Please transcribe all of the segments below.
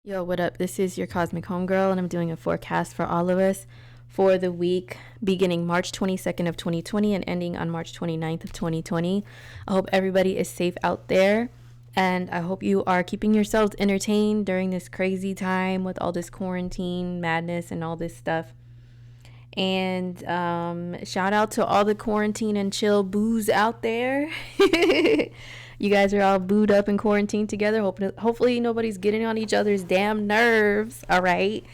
Yo, what up? This is your Cosmic Homegirl, and I'm doing a forecast for all of us for the week beginning March 22nd of 2020 and ending on March 29th of 2020. I hope everybody is safe out there, and I hope you are keeping yourselves entertained during this crazy time with all this quarantine madness and all this stuff. And shout out to all the quarantine and chill boos out there. You guys are all booed up in quarantine together. Hopefully nobody's getting on each other's damn nerves. All right.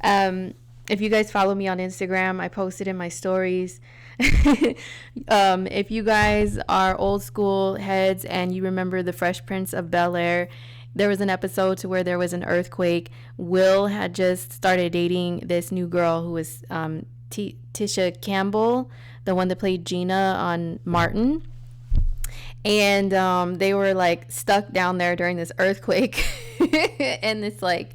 If you guys follow me on Instagram, I posted in my stories. If you guys are old school heads and you remember the Fresh Prince of Bel-Air, there was an episode to where there was an earthquake. Will had just started dating this new girl who was Tisha Campbell, the one that played Gina on Martin. And they were like stuck down there during this earthquake. And it's like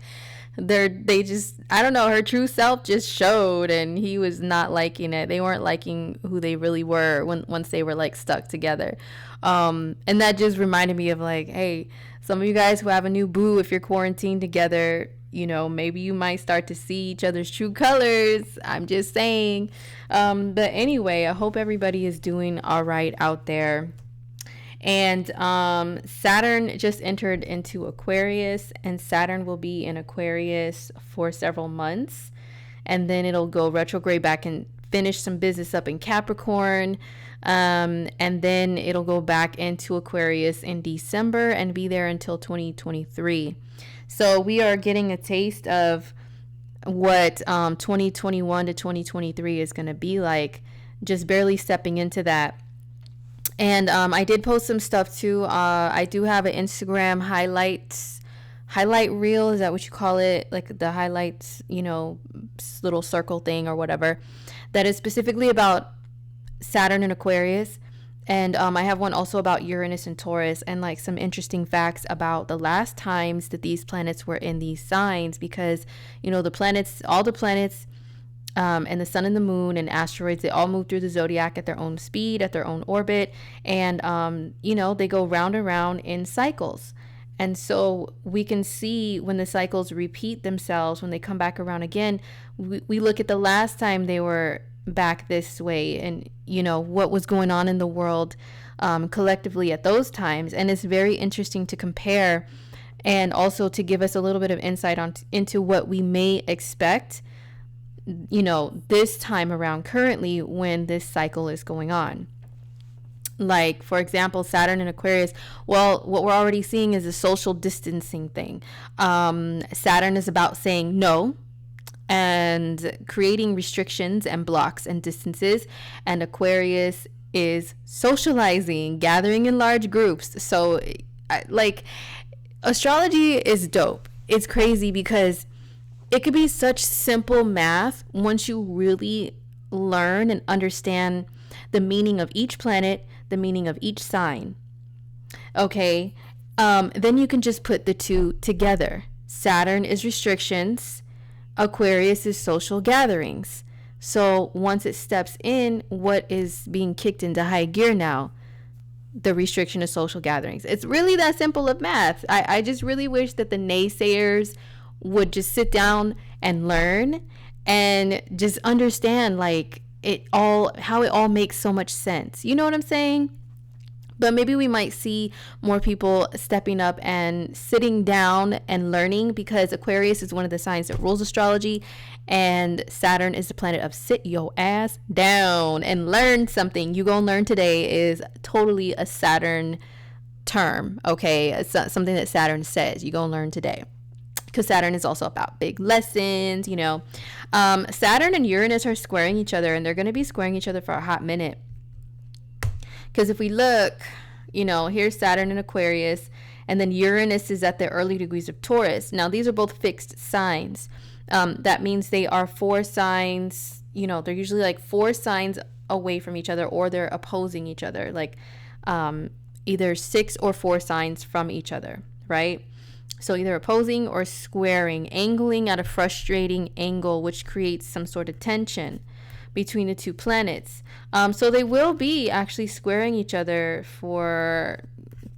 they just, I don't know, her true self just showed, and he was not liking it. They weren't liking who they really were once they were like stuck together. And that just reminded me of like, hey, some of you guys who have a new boo, if you're quarantined together, you know, maybe you might start to see each other's true colors. I'm just saying. But anyway, I hope everybody is doing all right out there. And Saturn just entered into Aquarius, and Saturn will be in Aquarius for several months, and then it'll go retrograde back and finish some business up in Capricorn, and then it'll go back into Aquarius in December and be there until 2023. So we are getting a taste of what 2021 to 2023 is going to be like, just barely stepping into that. And I did post some stuff too. I do have an Instagram highlight reel. Is that what you call it? Like the highlights, you know, little circle thing or whatever. That is specifically about Saturn and Aquarius. And I have one also about Uranus and Taurus, and like some interesting facts about the last times that these planets were in these signs. Because, you know, all the planets, and the sun and the moon and asteroids, they all move through the zodiac at their own speed, at their own orbit. And, you know, they go round and round in cycles. And so we can see when the cycles repeat themselves, when they come back around again, we look at the last time they were back this way and, you know, what was going on in the world collectively at those times. And it's very interesting to compare, and also to give us a little bit of insight into what we may expect, you know, this time around currently when this cycle is going on. Like, for example, Saturn and Aquarius, well, what we're already seeing is a social distancing thing. Saturn is about saying no and creating restrictions and blocks and distances, and Aquarius is socializing, gathering in large groups. So like, astrology is dope. It's crazy because it could be such simple math once you really learn and understand the meaning of each planet, the meaning of each sign. Okay, then you can just put the two together. Saturn is restrictions, Aquarius is social gatherings. So once it steps in, what is being kicked into high gear now? The restriction of social gatherings. It's really that simple of math. I just really wish that the naysayers would just sit down and learn and just understand like how it all makes so much sense. You know what I'm saying? But maybe we might see more people stepping up and sitting down and learning, because Aquarius is one of the signs that rules astrology, and Saturn is the planet of sit your ass down and learn something. You gonna learn today is totally a Saturn term. Okay, it's something that Saturn says. You gonna learn today, because Saturn is also about big lessons, you know. Saturn and Uranus are squaring each other, and they're going to be squaring each other for a hot minute. Because if we look, you know, here's Saturn in Aquarius, and then Uranus is at the early degrees of Taurus. Now, these are both fixed signs. That means they are 4 signs, you know, they're usually like 4 signs away from each other, or they're opposing each other, like either 6 or 4 signs from each other, right? So either opposing or squaring, angling at a frustrating angle, which creates some sort of tension between the two planets. So they will be actually squaring each other for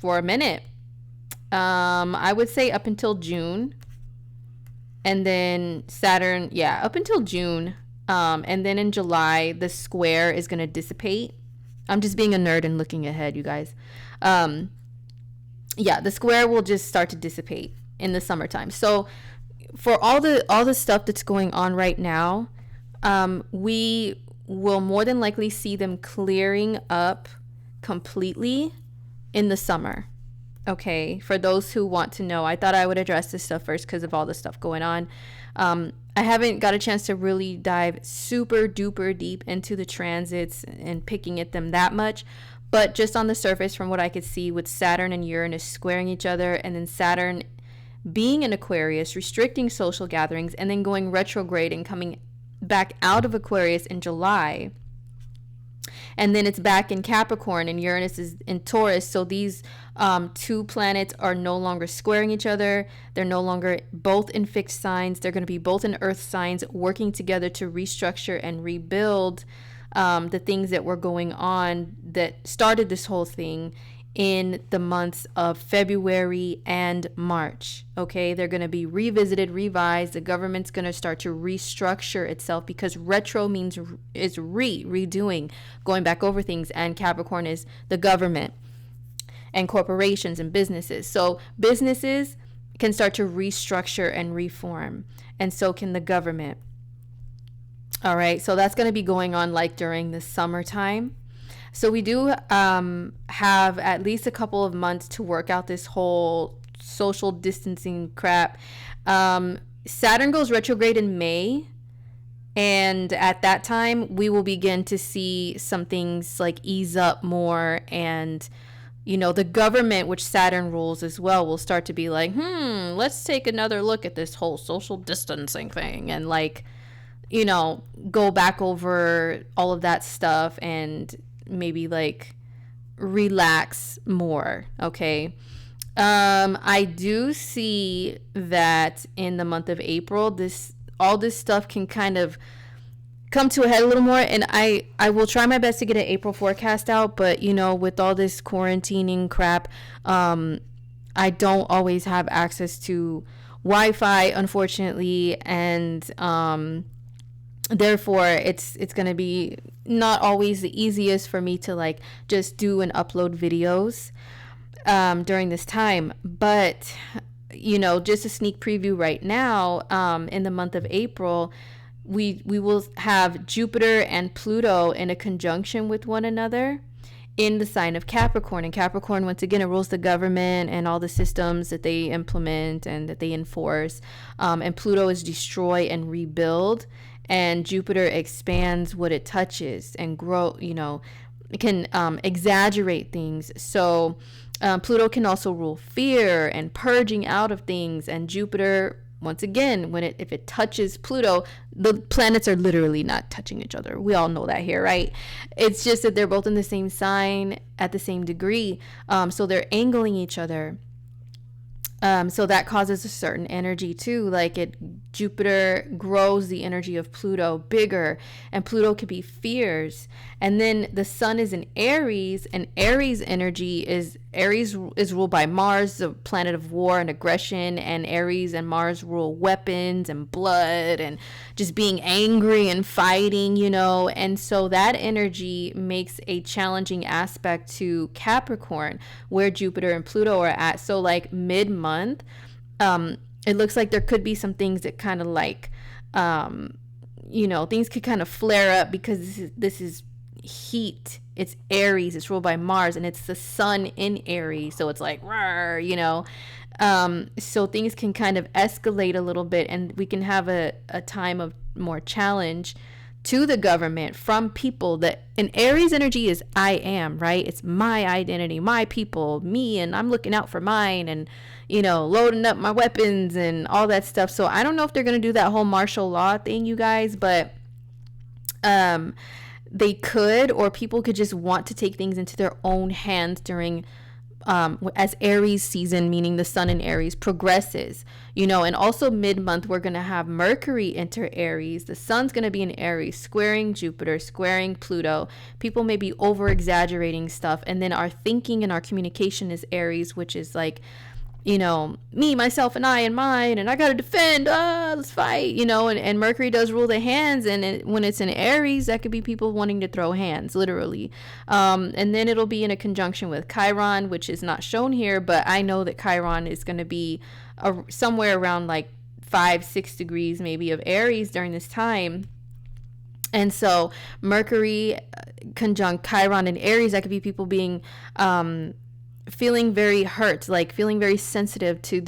a minute. I would say up until June. And then Saturn, yeah, up until June. And then in July, the square is going to dissipate. I'm just being a nerd and looking ahead, you guys. Yeah, the square will just start to dissipate in the summertime. So for all the stuff that's going on right now, we will more than likely see them clearing up completely in the summer. Okay, for those who want to know, I thought I would address this stuff first because of all the stuff going on. I haven't got a chance to really dive super duper deep into the transits and picking at them that much, but just on the surface, from what I could see, with Saturn and Uranus squaring each other, and then Saturn being in Aquarius, restricting social gatherings, and then going retrograde and coming back out of Aquarius in July. And then it's back in Capricorn, and Uranus is in Taurus. So these two planets are no longer squaring each other. They're no longer both in fixed signs. They're going to be both in earth signs, working together to restructure and rebuild the things that were going on that started this whole thing in the months of February and March. Okay, they're going to be revisited, revised. The government's going to start to restructure itself, because retro means is redoing, going back over things, and Capricorn is the government and corporations and businesses. So businesses can start to restructure and reform, and so can the government. All right, so that's going to be going on like during the summertime. So we do have at least a couple of months to work out this whole social distancing crap. Saturn goes retrograde in May, and at that time we will begin to see some things like ease up more, and you know, the government, which Saturn rules as well, will start to be like, let's take another look at this whole social distancing thing, and like, you know, go back over all of that stuff and maybe like relax more. Okay. I do see that in the month of April, all this stuff can kind of come to a head a little more, and I will try my best to get an April forecast out, but you know, with all this quarantining crap, I don't always have access to Wi-Fi, unfortunately, and therefore it's going to be not always the easiest for me to like just do and upload videos during this time. But you know, just a sneak preview right now, in the month of April, we will have Jupiter and Pluto in a conjunction with one another in the sign of Capricorn. And Capricorn, once again, it rules the government and all the systems that they implement and that they enforce. And Pluto is destroy and rebuild. And Jupiter expands what it touches and grow, you know, it can exaggerate things. So Pluto can also rule fear and purging out of things. And Jupiter, once again, if it touches Pluto, the planets are literally not touching each other. We all know that here, right? It's just that they're both in the same sign at the same degree. So they're angling each other. So that causes a certain energy too. Like Jupiter grows the energy of Pluto bigger, and Pluto could be fears. And then the sun is in Aries, and Aries is ruled by Mars, the planet of war and aggression, and Aries and Mars rule weapons and blood and just being angry and fighting, you know. And so that energy makes a challenging aspect to Capricorn, where Jupiter and Pluto are at. So like mid-month, it looks like there could be some things that kind of like, you know, things could kind of flare up, because this is heat. It's Aries, it's ruled by Mars, and it's the sun in Aries, so it's like rawr, you know. So things can kind of escalate a little bit, and we can have a time of more challenge to the government from people that, in Aries energy is I am, right? It's my identity, my people, me, and I'm looking out for mine, and you know, loading up my weapons and all that stuff. So I don't know if they're going to do that whole martial law thing, you guys, but they could, or people could just want to take things into their own hands during as Aries season, meaning the sun in Aries progresses, you know. And also mid-month, we're going to have Mercury enter Aries. The sun's going to be in Aries, squaring Jupiter, squaring Pluto. People may be over exaggerating stuff. And then our thinking and our communication is Aries, which is like me, myself, and I, and mine, and I gotta defend, let's fight, and Mercury does rule the hands, and when it's in Aries, that could be people wanting to throw hands, literally. And then it'll be in a conjunction with Chiron, which is not shown here, but I know that Chiron is going to be somewhere around like 5-6 degrees maybe of Aries during this time. And so Mercury conjunct Chiron and Aries, that could be people being feeling very hurt, like feeling very sensitive to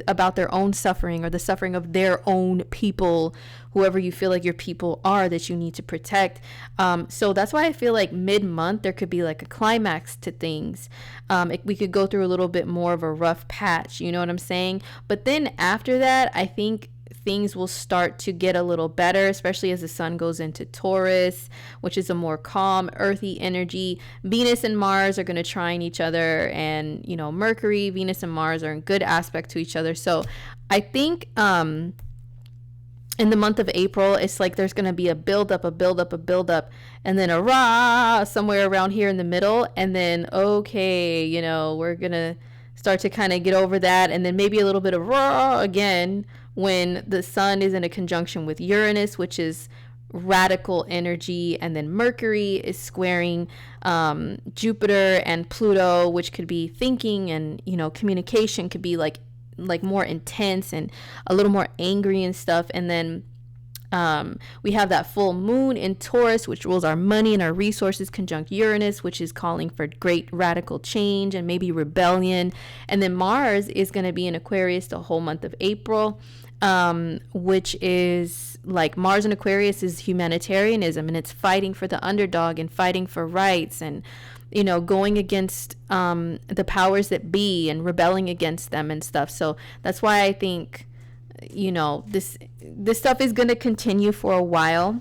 about their own suffering or the suffering of their own people, whoever you feel like your people are that you need to protect. So that's why I feel like mid-month there could be like a climax to things. We could go through a little bit more of a rough patch, you know what I'm saying? But then after that, I think things will start to get a little better, especially as the sun goes into Taurus, which is a more calm, earthy energy. Venus and Mars are going to trine each other, and Mercury, Venus, and Mars are in good aspect to each other. So I think in the month of April, it's like there's going to be a buildup, and then a rah somewhere around here in the middle, and then okay, we're going to start to kind of get over that, and then maybe a little bit of rah again when the sun is in a conjunction with Uranus, which is radical energy, and then Mercury is squaring Jupiter and Pluto, which could be thinking, and communication could be like more intense and a little more angry and stuff. And then we have that full moon in Taurus, which rules our money and our resources, conjunct Uranus, which is calling for great radical change and maybe rebellion. And then Mars is going to be in Aquarius the whole month of April, which is like Mars in Aquarius is humanitarianism, and it's fighting for the underdog and fighting for rights, and going against the powers that be and rebelling against them and stuff. So that's why I think this stuff is going to continue for a while,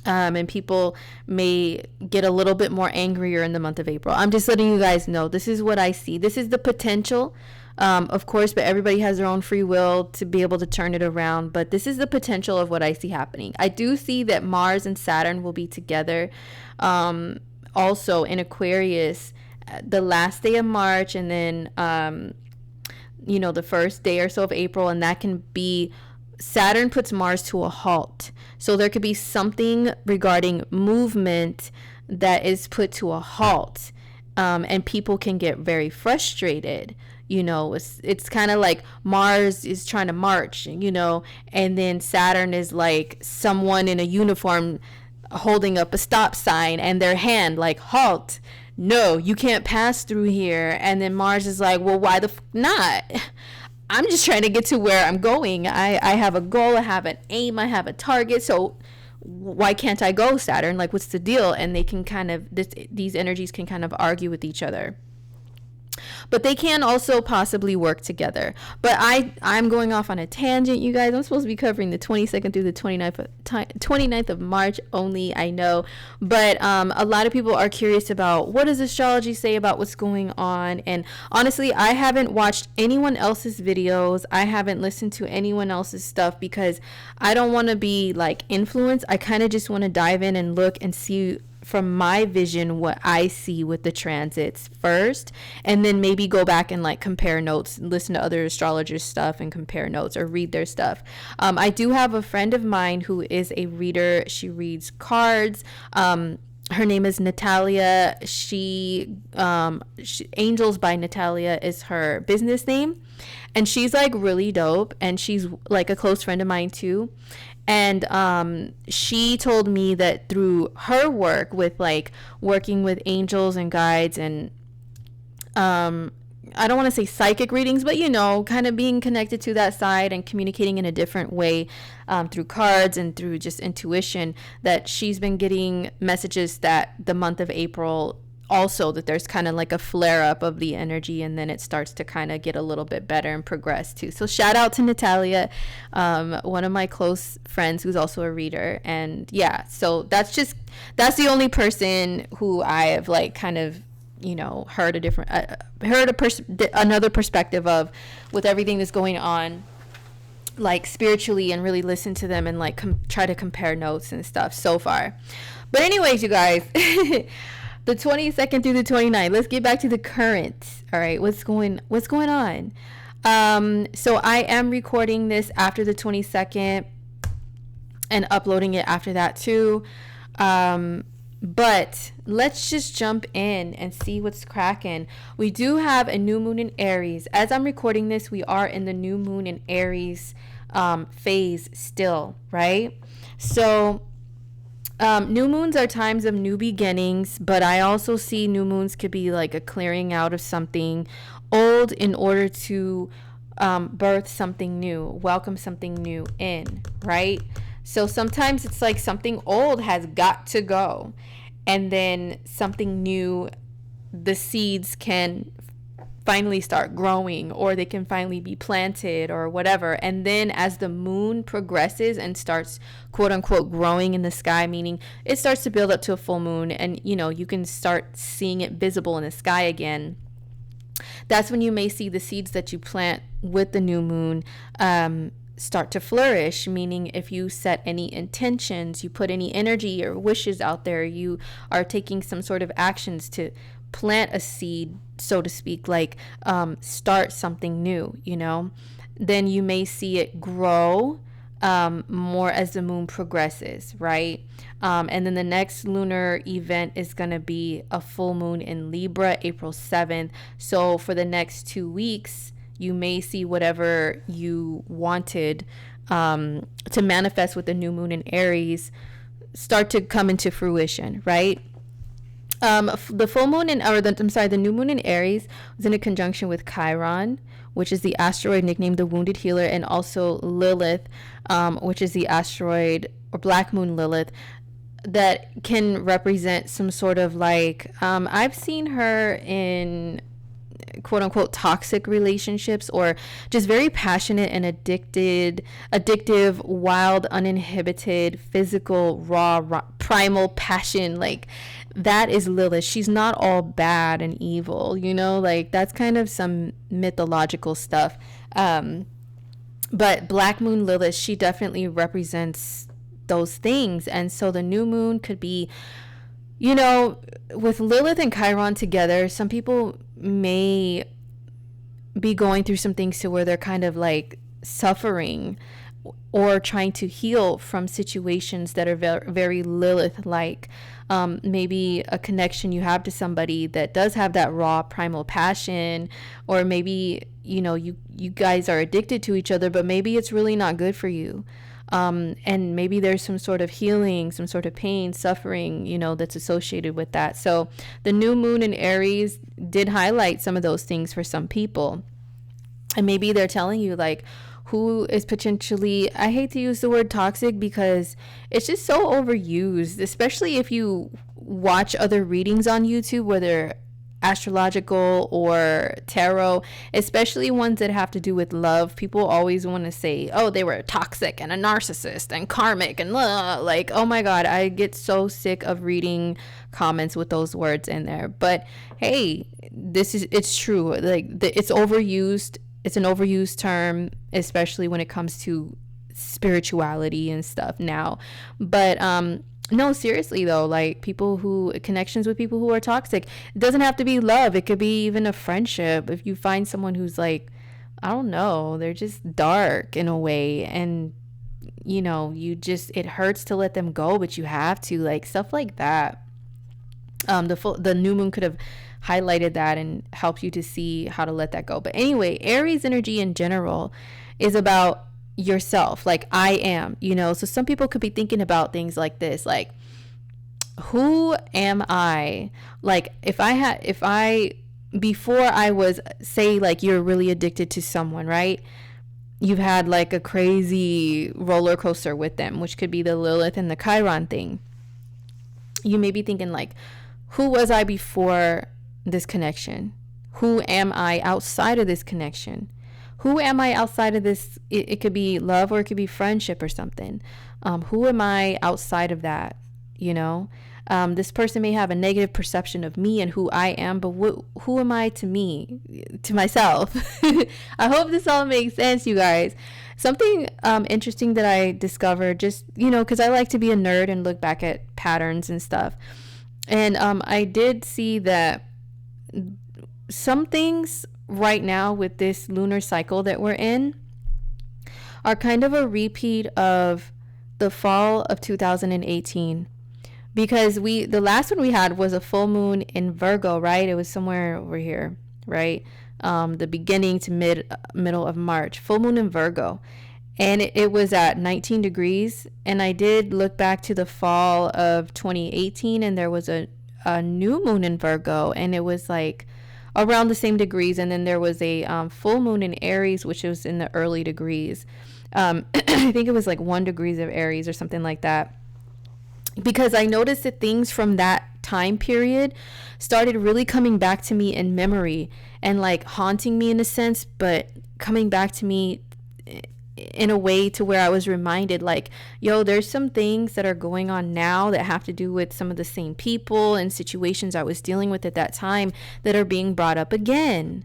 and people may get a little bit more angrier in the month of April. I'm just letting you guys know, this is what I see. This is the potential, of course, but everybody has their own free will to be able to turn it around. But this is the potential of what I see happening. I do see that Mars and Saturn will be together, also in Aquarius, the last day of March, and then the first day or so of April, and that can be Saturn puts Mars to a halt. So there could be something regarding movement that is put to a halt, and people can get very frustrated. It's kind of like Mars is trying to march, and then Saturn is like someone in a uniform holding up a stop sign, and their hand like, halt, no, you can't pass through here. And then Mars is like, well, why the not? I'm just trying to get to where I'm going. I have a goal, I have an aim, I have a target, so why can't I go, Saturn? Like, what's the deal? And they can kind of, these energies can kind of argue with each other. But they can also possibly work together. But I'm going off on a tangent, you guys. I'm supposed to be covering the 22nd through the 29th of March only, I know. But a lot of people are curious about, what does astrology say about what's going on? And honestly, I haven't watched anyone else's videos. I haven't listened to anyone else's stuff because I don't want to be like influenced. I kind of just want to dive in and look and see from my vision what I see with the transits first, and then maybe go back and like compare notes, listen to other astrologers' stuff and compare notes or read their stuff. I do have a friend of mine who is a reader. She reads cards. Her name is Natalia. She Angels by Natalia is her business name, and she's like really dope, and she's like a close friend of mine too. And she told me that through her work with like working with angels and guides, and I don't want to say psychic readings, but kind of being connected to that side and communicating in a different way, through cards and through just intuition, that she's been getting messages that the month of April also, that there's kind of like a flare up of the energy, and then it starts to kind of get a little bit better and progress too. So shout out to Natalia, one of my close friends who's also a reader. And yeah, so that's the only person who I have like kind of heard a different another perspective of, with everything that's going on like spiritually, and really listen to them and like try to compare notes and stuff so far. But anyways, you guys, The 22nd through the 29th. Let's get back to the current. All right, what's going on? So I am recording this after the 22nd and uploading it after that too. But let's just jump in and see what's cracking. We do have a new moon in Aries. As I'm recording this, we are in the new moon in Aries phase still, right? So new moons are times of new beginnings, but I also see new moons could be like a clearing out of something old in order to birth something new, welcome something new in, right? So sometimes it's like something old has got to go, and then something new, the seeds can finally start growing, or they can finally be planted or whatever. And then as the moon progresses and starts quote unquote growing in the sky, meaning it starts to build up to a full moon, and you can start seeing it visible in the sky again, that's when you may see the seeds that you plant with the new moon start to flourish. Meaning if you set any intentions, you put any energy or wishes out there, you are taking some sort of actions to plant a seed, so to speak, like start something new, then you may see it grow more as the moon progresses, right? And then the next lunar event is going to be a full moon in Libra, April 7th. So for the next 2 weeks, you may see whatever you wanted to manifest with the new moon in Aries start to come into fruition, right? The full moon the new moon in Aries was in a conjunction with Chiron, which is the asteroid nicknamed the Wounded Healer, and also Lilith, which is the asteroid or black moon Lilith, that can represent some sort of like, I've seen her in quote unquote toxic relationships, or just very passionate and addictive, wild, uninhibited, physical, raw, primal passion. Like that is Lilith. She's not all bad and evil, like that's kind of some mythological stuff. But black moon Lilith, she definitely represents those things. And so the new moon could be, with Lilith and Chiron together, some people may be going through some things to where they're kind of like suffering or trying to heal from situations that are very, very Lilith-like. Maybe a connection you have to somebody that does have that raw primal passion, or maybe, you guys are addicted to each other, but maybe it's really not good for you. And maybe there's some sort of healing, some sort of pain, suffering, that's associated with that. So the new moon in Aries did highlight some of those things for some people. And maybe they're telling you like, who is potentially, I hate to use the word toxic because it's just so overused, especially if you watch other readings on YouTube, whether astrological or tarot, especially ones that have to do with love. People always want to say, oh, they were toxic and a narcissist and karmic and like, oh my God, I get so sick of reading comments with those words in there. But hey, it's true. Like it's overused. It's an overused term, especially when it comes to spirituality and stuff now. But no, seriously though, like connections with people who are toxic, it doesn't have to be love. It could be even a friendship. If you find someone who's like, I don't know, they're just dark in a way, and it hurts to let them go, but you have to, like stuff like that. The new moon could have highlighted that and helped you to see how to let that go. But anyway, Aries energy in general is about yourself, like I am, so some people could be thinking about things like this, like, who am I? Like before I was, say, like you're really addicted to someone, right? You've had like a crazy roller coaster with them, which could be the Lilith and the Chiron thing. You may be thinking like, who was I before this connection? Who am I outside of this connection? Who am I outside of this? It could be love, or it could be friendship or something. Who am I outside of that? This person may have a negative perception of me and who I am, but who am I to me, to myself? I hope this all makes sense, you guys. Something interesting that I discovered, just, because I like to be a nerd and look back at patterns and stuff. And I did see that some things right now with this lunar cycle that we're in are kind of a repeat of the fall of 2018, because the last one we had was a full moon in Virgo, right? It was somewhere over here, right? The beginning to middle of March, full moon in Virgo, and it was at 19 degrees. And I did look back to the fall of 2018, and there was a new moon in Virgo, and it was like around the same degrees. And then there was a full moon in Aries, which was in the early degrees. I think it was like 1 degrees of Aries or something like that, because I noticed that things from that time period started really coming back to me in memory and like haunting me in a sense, but coming back to me in a way to where I was reminded, like, yo, there's some things that are going on now that have to do with some of the same people and situations I was dealing with at that time that are being brought up again.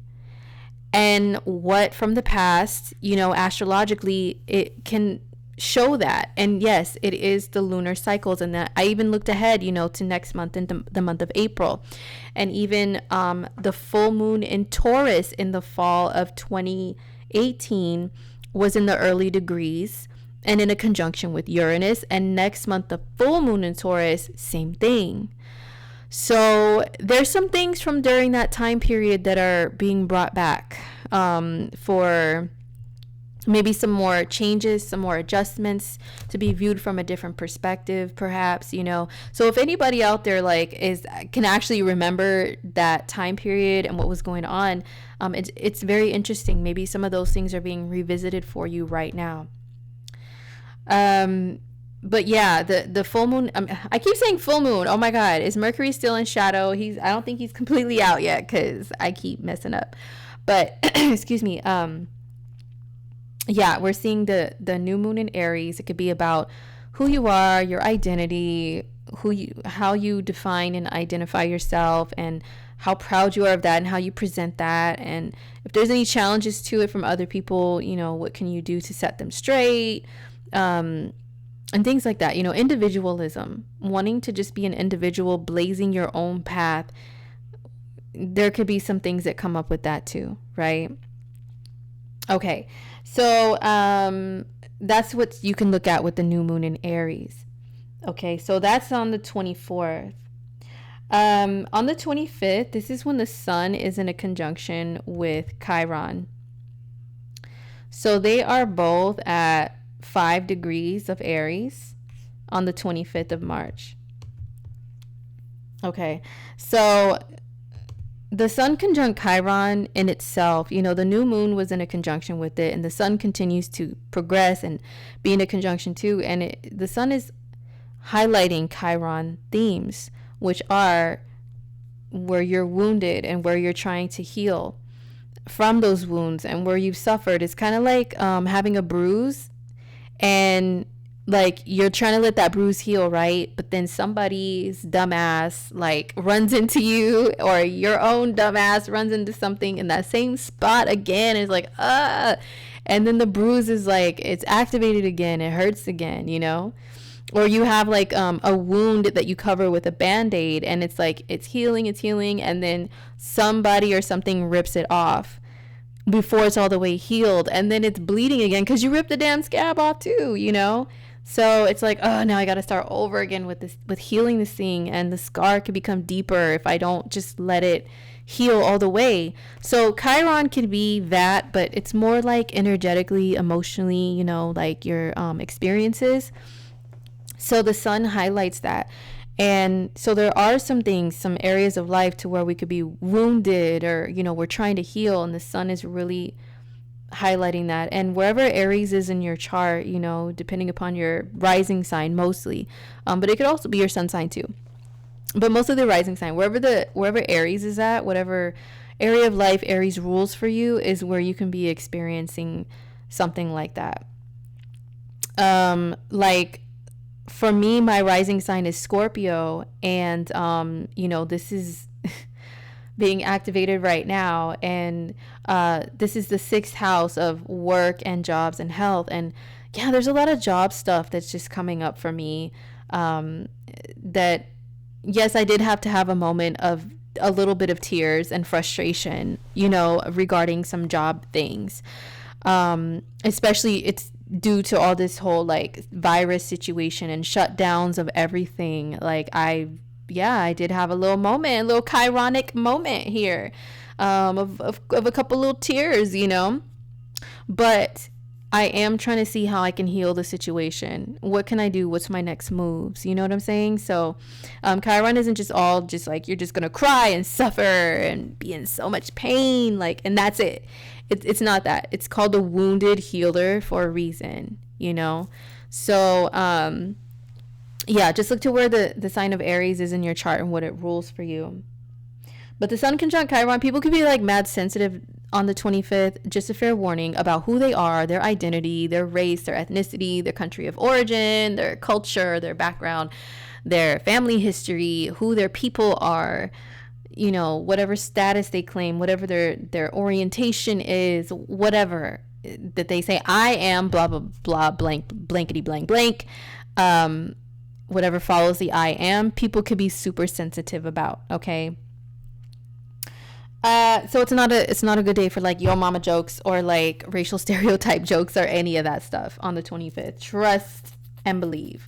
And what from the past, astrologically, it can show that. And yes, it is the lunar cycles. And that I even looked ahead, to next month, and the month of April, and even the full moon in Taurus in the fall of 2018 was in the early degrees and in a conjunction with Uranus. And next month, the full moon in Taurus, same thing. So there's some things from during that time period that are being brought back for maybe some more changes, some more adjustments to be viewed from a different perspective, perhaps, So if anybody out there can actually remember that time period and what was going on, it's very interesting. Maybe some of those things are being revisited for you right now. But yeah, the full moon, I keep saying full moon. Oh my God, is Mercury still in shadow? I don't think he's completely out yet, because I keep messing up. But excuse me. Yeah, we're seeing the new moon in Aries. It could be about who you are, your identity, how you define and identify yourself, and how proud you are of that, and how you present that. And if there's any challenges to it from other people, what can you do to set them straight? And things like that, individualism, wanting to just be an individual, blazing your own path. There could be some things that come up with that too, right? Okay, so that's what you can look at with the new moon in Aries. Okay, so that's on the 24th. On the 25th, this is when the sun is in a conjunction with Chiron. So they are both at 5 degrees of Aries on the 25th of March. Okay, so the sun conjunct Chiron in itself, the new moon was in a conjunction with it, and the sun continues to progress and be in a conjunction too. And the sun is highlighting Chiron themes, which are where you're wounded and where you're trying to heal from those wounds and where you've suffered. It's kind of like having a bruise, and like you're trying to let that bruise heal, right? But then somebody's dumbass runs into you, or your own dumbass runs into something in that same spot again. It's like, and then the bruise is it's activated again. It hurts again, Or you have a wound that you cover with a Band-Aid, and it's healing, and then somebody or something rips it off before it's all the way healed, and then it's bleeding again because you ripped the damn scab off too, So it's now I got to start over again with healing this thing, and the scar could become deeper if I don't just let it heal all the way. So Chiron can be that, but it's more energetically, emotionally, your experiences. So the sun highlights that. And so there are some things, some areas of life to where we could be wounded, or, we're trying to heal, and the sun is really highlighting that. And wherever Aries is in your chart, depending upon your rising sign mostly, but it could also be your sun sign too, but mostly the rising sign, wherever Aries is at, whatever area of life Aries rules for you, is where you can be experiencing something like that. For me, my rising sign is Scorpio, and this is being activated right now, and this is the 6th house of work and jobs and health. And yeah, there's a lot of job stuff that's just coming up for me, that yes, I did have to have a moment of a little bit of tears and frustration, regarding some job things. Especially it's due to all this whole like virus situation and shutdowns of everything. Like I did have a little moment, a little chironic moment here, of a couple little tears, but I am trying to see how I can heal the situation. What can I do? What's my next moves? You know what I'm saying? So, Chiron isn't just all just like you're just gonna cry and suffer and be in so much pain, like, and that's it. It's not that. It's called the wounded healer for a reason, So, yeah, just look to where the sign of Aries is in your chart and what it rules for you. But the Sun conjunct Chiron, people could be like mad sensitive on the 25th. Just a fair warning about who they are, their identity, their race, their ethnicity, their country of origin, their culture, their background, their family history, who their people are, whatever status they claim, whatever their orientation is, whatever that they say, I am blah, blah, blah, blank, blankety, blank, blank. Whatever follows the I am, people could be super sensitive about, okay? So it's not a good day for like yo mama jokes or like racial stereotype jokes or any of that stuff on the 25th. Trust and believe.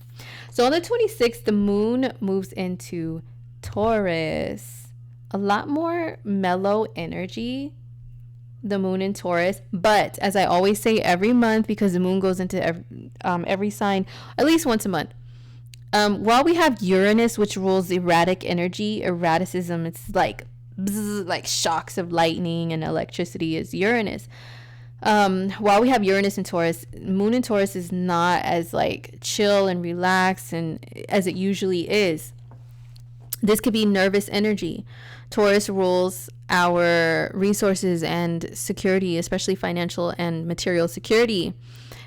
So on the 26th, the moon moves into Taurus. A lot more mellow energy, the moon in Taurus. But as I always say every month, because the moon goes into every sign at least once a month. While we have Uranus, which rules erratic energy, erraticism, it's like bzz, like shocks of lightning and electricity is Uranus. While we have Uranus in Taurus, moon in Taurus is not as like chill and relaxed and as it usually is. This could be nervous energy. Taurus rules our resources and security, especially financial and material security.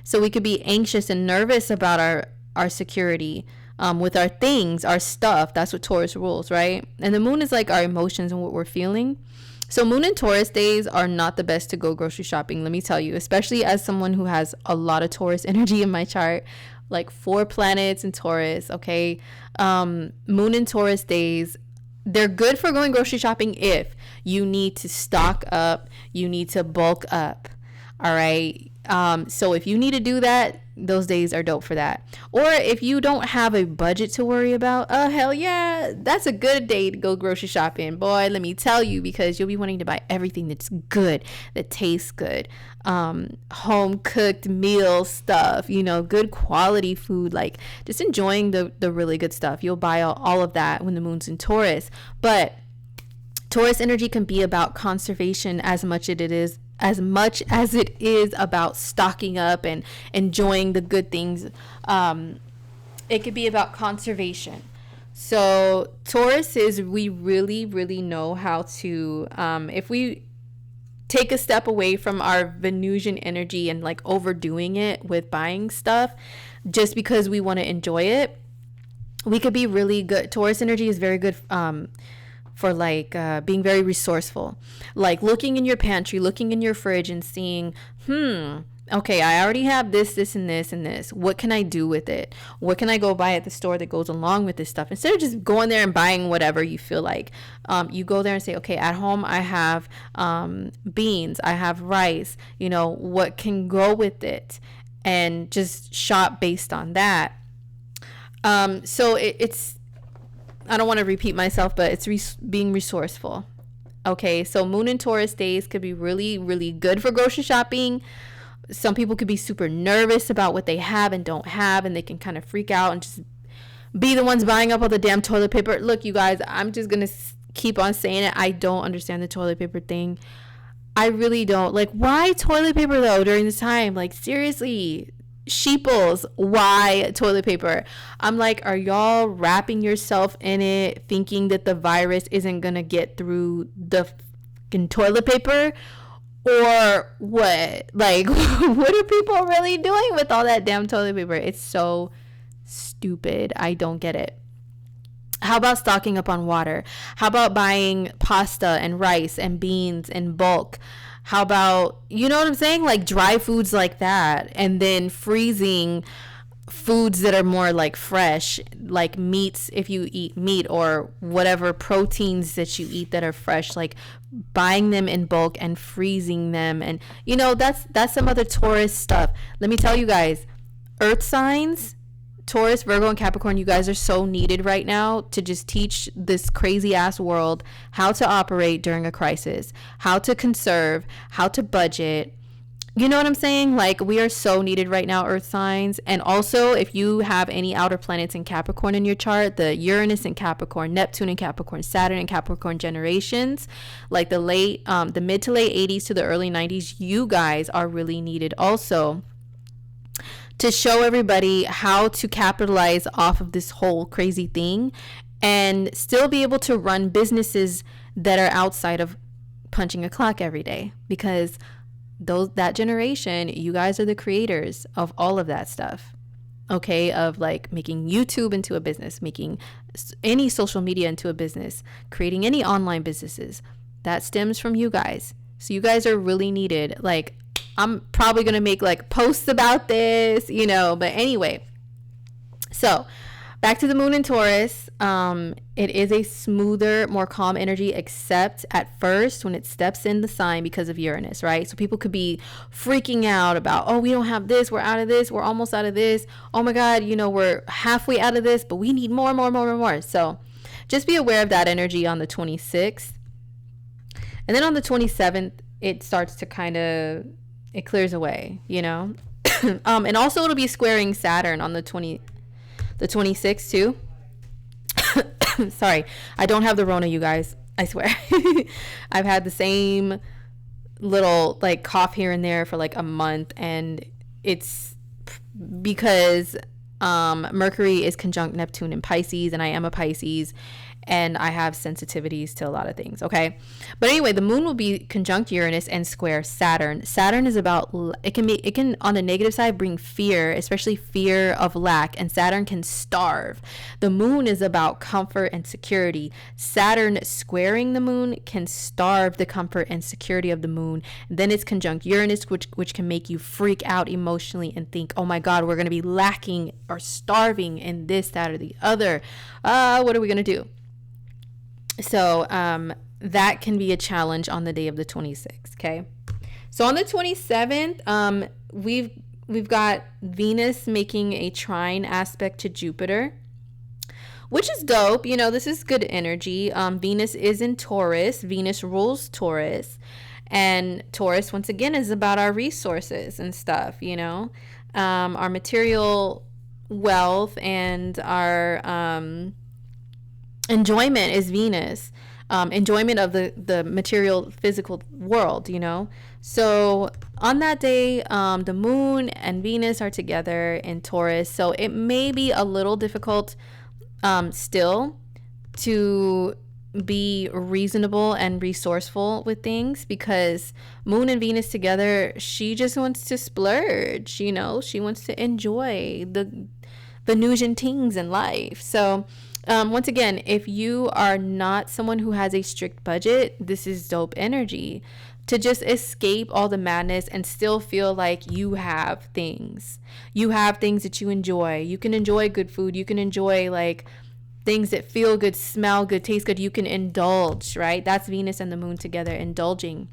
So we could be anxious and nervous about our security. With our things, our stuff. That's what Taurus rules, right? And the moon is like our emotions and what we're feeling. So moon and Taurus days are not the best to go grocery shopping, let me tell you, especially as someone who has a lot of Taurus energy in my chart, like 4 planets in Taurus, okay? Moon and Taurus days, they're good for going grocery shopping if you need to stock up, you need to bulk up, all right? So if you need to do that, those days are dope for that. Or if you don't have a budget to worry about, hell yeah, that's a good day to go grocery shopping. Boy, let me tell you, because you'll be wanting to buy everything that's good, that tastes good, home cooked meal stuff, good quality food, like just enjoying the really good stuff. You'll buy all of that when the moon's in Taurus. But Taurus energy can be about conservation as much as it is about stocking up and enjoying the good things. It could be about conservation. So Taurus is, we really, really know how to, if we take a step away from our Venusian energy and like overdoing it with buying stuff just because we want to enjoy it, we could be really good. Taurus energy is very good for like being very resourceful, like looking in your pantry, looking in your fridge and seeing, okay, I already have this and this and this. What can I do with it? What can I go buy at the store that goes along with this stuff? Instead of just going there and buying whatever you feel like, you go there and say, okay, at home I have beans, I have rice, what can go with it? And just shop based on that. So it's, I don't want to repeat myself, but it's being resourceful. Okay, so moon and Taurus days could be really, really good for grocery shopping. Some people could be super nervous about what they have and don't have, and they can kind of freak out and just be the ones buying up all the damn toilet paper. Look, you guys, I'm just going to keep on saying it. I don't understand the toilet paper thing. I really don't. Like, why toilet paper, though, during this time? Like, seriously, sheeples, why toilet paper? I'm like, are y'all wrapping yourself in it thinking that the virus isn't gonna get through the fucking toilet paper, or what? Like, what are people really doing with all that damn toilet paper? It's so stupid. I don't get it. How about stocking up on water? How about buying pasta and rice and beans in bulk? How about, you know what I'm saying? Like dry foods like that, and then freezing foods that are more like fresh, like meats, if you eat meat, or whatever proteins that you eat that are fresh, like buying them in bulk and freezing them. And that's some other Taurus stuff. Let me tell you guys, earth signs, Taurus, Virgo, and Capricorn, you guys are so needed right now to just teach this crazy ass world how to operate during a crisis, how to conserve, how to budget. You know what I'm saying? Like, we are so needed right now, earth signs. And also, if you have any outer planets in Capricorn in your chart, the Uranus in Capricorn, Neptune in Capricorn, Saturn in Capricorn generations, like the mid to late 80s to the early 90s, you guys are really needed also to show everybody how to capitalize off of this whole crazy thing and still be able to run businesses that are outside of punching a clock every day. Because that generation, you guys are the creators of all of that stuff, okay? Of like making YouTube into a business, making any social media into a business, creating any online businesses. That stems from you guys. So you guys are really needed. Like, I'm probably gonna make like posts about this, but anyway. So back to the moon in Taurus. It is a smoother, more calm energy, except at first when it steps in the sign because of Uranus, right? So people could be freaking out about, oh, we don't have this, we're out of this, we're almost out of this. Oh my God, we're halfway out of this, but we need more. So just be aware of that energy on the 26th. And then on the 27th, it starts to it clears away, and also it'll be squaring Saturn on the 26th too. Sorry, I don't have the Rona, you guys. I swear. I've had the same little like cough here and there for like a month, and it's because Mercury is conjunct Neptune in Pisces, and I am a Pisces, and I have sensitivities to a lot of things, okay? But anyway, the moon will be conjunct Uranus and square Saturn. Saturn is about, it can on the negative side bring fear, especially fear of lack, and Saturn can starve. The moon is about comfort and security. Saturn squaring the moon can starve the comfort and security of the moon. Then it's conjunct Uranus, which can make you freak out emotionally and think, oh my God, we're going to be lacking or starving in this, that, or the other. What are we going to do? So that can be a challenge on the day of the 26th, okay? So on the 27th, we've got Venus making a trine aspect to Jupiter, which is dope. This is good energy. Venus is in Taurus. Venus rules Taurus. And Taurus, once again, is about our resources and stuff, our material wealth and our enjoyment is Venus. Enjoyment of the material physical world, so on that day, the moon and Venus are together in Taurus, so it may be a little difficult still to be reasonable and resourceful with things, because moon and Venus together, she just wants to splurge, she wants to enjoy the Venusian things in life. So once again, if you are not someone who has a strict budget, this is dope energy to just escape all the madness and still feel like you have things. You have things that you enjoy. You can enjoy good food. You can enjoy like things that feel good, smell good, taste good. You can indulge, right? That's Venus and the moon together, indulging.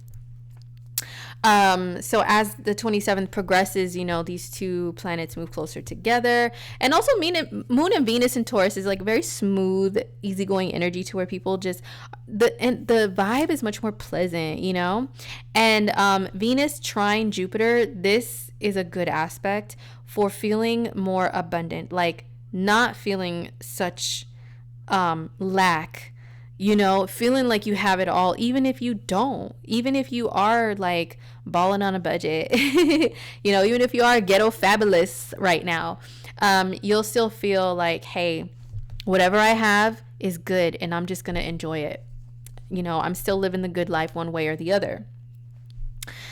So as the 27th progresses, these two planets move closer together. And also moon and Venus in Taurus is like very smooth, easygoing energy to where people just, the vibe is much more pleasant, And Venus trine Jupiter, this is a good aspect for feeling more abundant, like not feeling such lack, feeling like you have it all, even if you don't, even if you are like balling on a budget, even if you are ghetto fabulous right now, you'll still feel like, hey, whatever I have is good and I'm just going to enjoy it. I'm still living the good life one way or the other.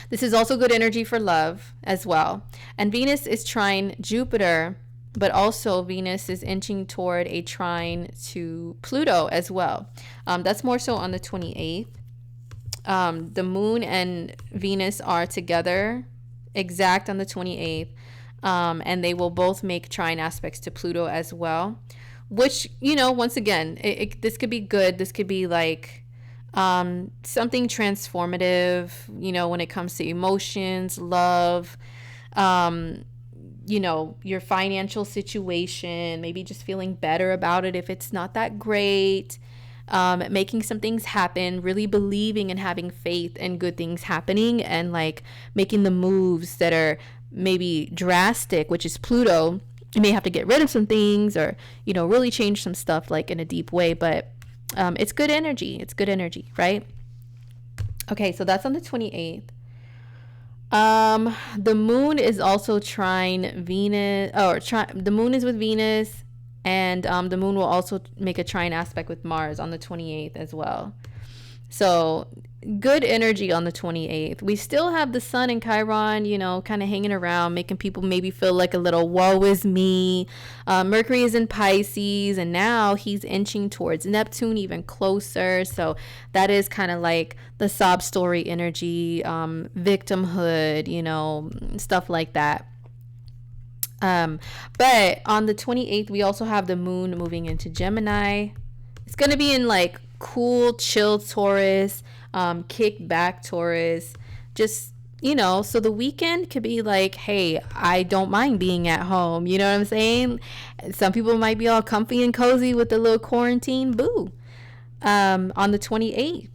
This is also good energy for love as well. And Venus is trine Jupiter, but also Venus is inching toward a trine to Pluto as well. That's more so on the 28th. The moon and Venus are together exact on the 28th. And they will both make trine aspects to Pluto as well, which, once again, this could be good. This could be like something transformative, when it comes to emotions, love, your financial situation, maybe just feeling better about it if it's not that great, making some things happen, really believing and having faith in good things happening, and like making the moves that are maybe drastic, which is Pluto. You may have to get rid of some things, or really change some stuff like in a deep way, but it's good energy. It's good energy, right? Okay, so that's on the 28th. The moon is also trine Venus, the moon is with Venus, and the moon will also make a trine aspect with Mars on the 28th as well. So good energy on the 28th. We still have the sun in Chiron, kind of hanging around, making people maybe feel like a little woe is me. Mercury is in Pisces, and now he's inching towards Neptune even closer. So that is kind of like the sob story energy, victimhood, stuff like that. But on the 28th, we also have the moon moving into Gemini. It's going to be in like cool, chill Taurus, kick back Taurus, just, so the weekend could be like, hey, I don't mind being at home. You know what I'm saying? Some people might be all comfy and cozy with the little quarantine boo, on the 28th,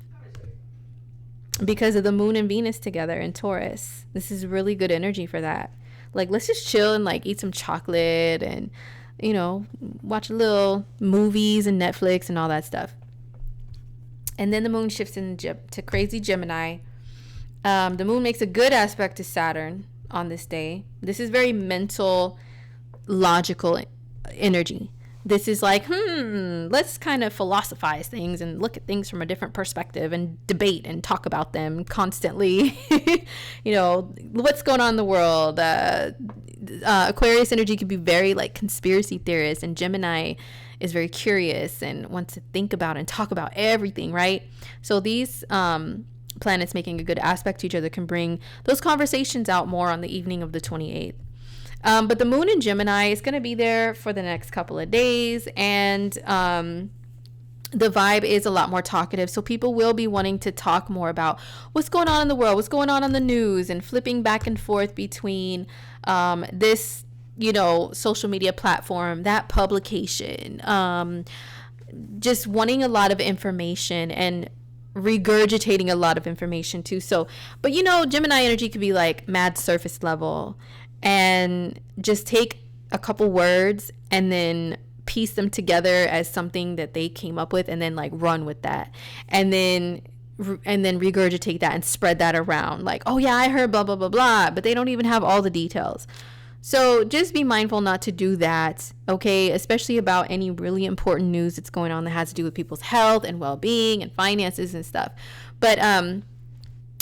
because of the moon and Venus together in Taurus. This is really good energy for that. Like, let's just chill and like eat some chocolate and, watch little movies and Netflix and all that stuff. And then the moon shifts to crazy Gemini. The moon makes a good aspect to Saturn on this day. This is very mental, logical energy. This is like, let's kind of philosophize things and look at things from a different perspective and debate and talk about them constantly. What's going on in the world. Aquarius energy could be very like conspiracy theorist, and Gemini is very curious and wants to think about and talk about everything, right? So these planets making a good aspect to each other can bring those conversations out more on the evening of the 28th. But the moon in Gemini is going to be there for the next couple of days, and the vibe is a lot more talkative. So people will be wanting to talk more about what's going on in the world, what's going on the news, and flipping back and forth between this, social media platform, that publication, just wanting a lot of information and regurgitating a lot of information too. So, but Gemini energy could be like mad surface level, and just take a couple words and then piece them together as something that they came up with, and then like run with that, and then regurgitate that and spread that around like, oh yeah, I heard blah blah blah blah, but they don't even have all the details. So just be mindful not to do that, okay? Especially about any really important news that's going on that has to do with people's health and well-being and finances and stuff. But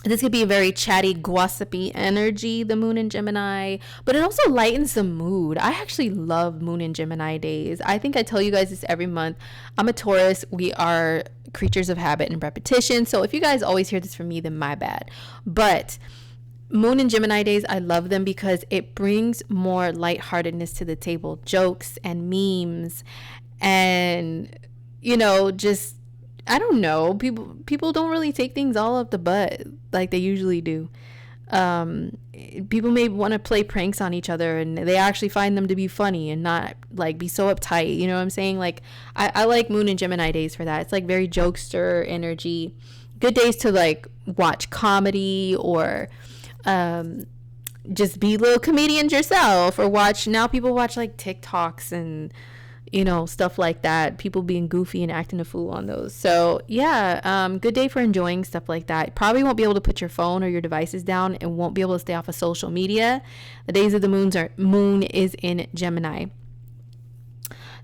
this could be a very chatty, gossipy energy, the moon in Gemini, but it also lightens the mood. I actually love moon in Gemini days. I think I tell you guys this every month. I'm a Taurus. We are creatures of habit and repetition. So if you guys always hear this from me, then my bad. But moon and Gemini days, I love them because it brings more lightheartedness to the table, jokes and memes, and just, I don't know, people don't really take things all up the butt like they usually do. People may want to play pranks on each other, and they actually find them to be funny and not like be so uptight. You know what I'm saying? Like I like moon and Gemini days for that. It's like very jokester energy. Good days to like watch comedy, or just be little comedians yourself, or now people watch like TikToks and stuff like that, people being goofy and acting a fool on those. So yeah, good day for enjoying stuff like that. Probably won't be able to put your phone or your devices down, and won't be able to stay off of social media. The days of the moon is in Gemini.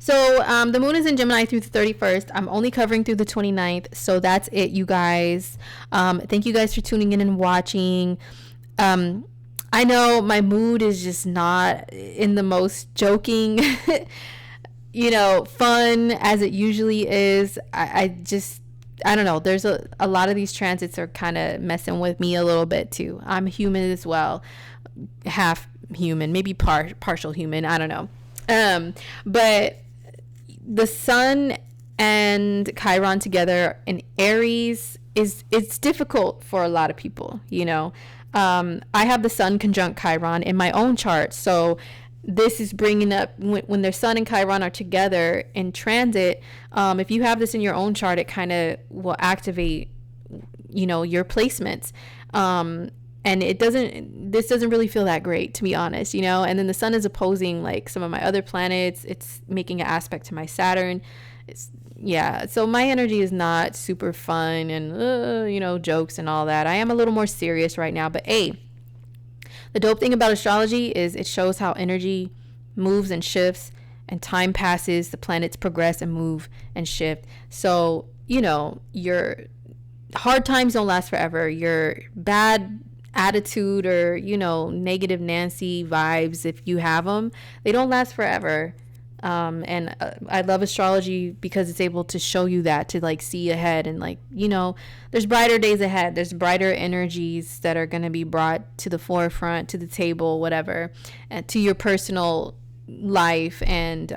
So the moon is in Gemini through the 31st. I'm only covering through the 29th. So that's it, you guys. Thank you guys for tuning in and watching. I know my mood is just not in the most joking, fun as it usually is. I don't know. There's a lot of these transits are kind of messing with me a little bit too. I'm human as well. Half human, maybe partial human, I don't know. But the sun and Chiron together in Aries it's difficult for a lot of people, you know. I have the sun conjunct Chiron in my own chart, so this is bringing up when their sun and Chiron are together in transit. If you have this in your own chart, it kind of will activate, you know, your placements. And this doesn't really feel that great, to be honest, you know. And then the sun is opposing like some of my other planets. It's making an aspect to my Saturn. Yeah, so my energy is not super fun and you know, jokes and all that. I am a little more serious right now, but hey, the dope thing about astrology is it shows how energy moves and shifts, and time passes, the planets progress and move and shift. So, you know, your hard times don't last forever. Your bad attitude or, you know, negative Nancy vibes, if you have them, they don't last forever. And I love astrology because it's able to show you that, to like see ahead, and like, you know, there's brighter days ahead. There's brighter energies that are going to be brought to the forefront, to the table, whatever, and to your personal life, and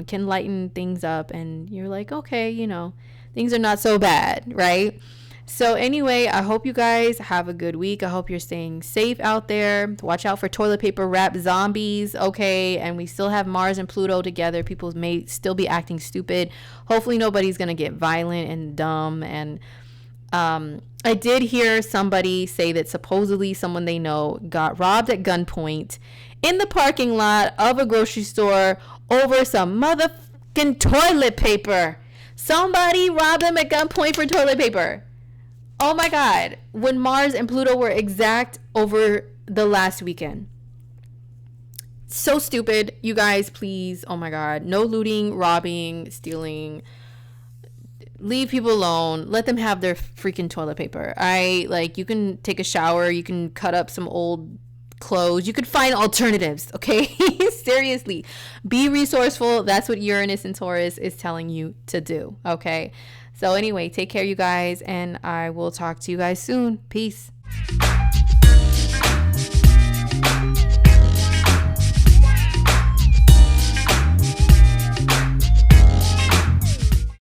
can lighten things up. And you're like, okay, you know, things are not so bad, right? So anyway, I hope you guys have a good week. I hope you're staying safe out there. Watch out for toilet paper wrap zombies, okay? And we still have Mars and Pluto together. People may still be acting stupid. Hopefully nobody's going to get violent and dumb. And I did hear somebody say that supposedly someone they know got robbed at gunpoint in the parking lot of a grocery store over some motherfucking toilet paper. Somebody robbed them at gunpoint for toilet paper. Oh my God, when Mars and Pluto were exact over the last weekend. So stupid. You guys, please, oh my God. No looting, robbing, stealing. Leave people alone. Let them have their freaking toilet paper. You can take a shower. You can cut up some old clothes. You could find alternatives, okay? Seriously. Be resourceful. That's what Uranus and Taurus is telling you to do, okay? So anyway, take care, you guys, and I will talk to you guys soon. Peace.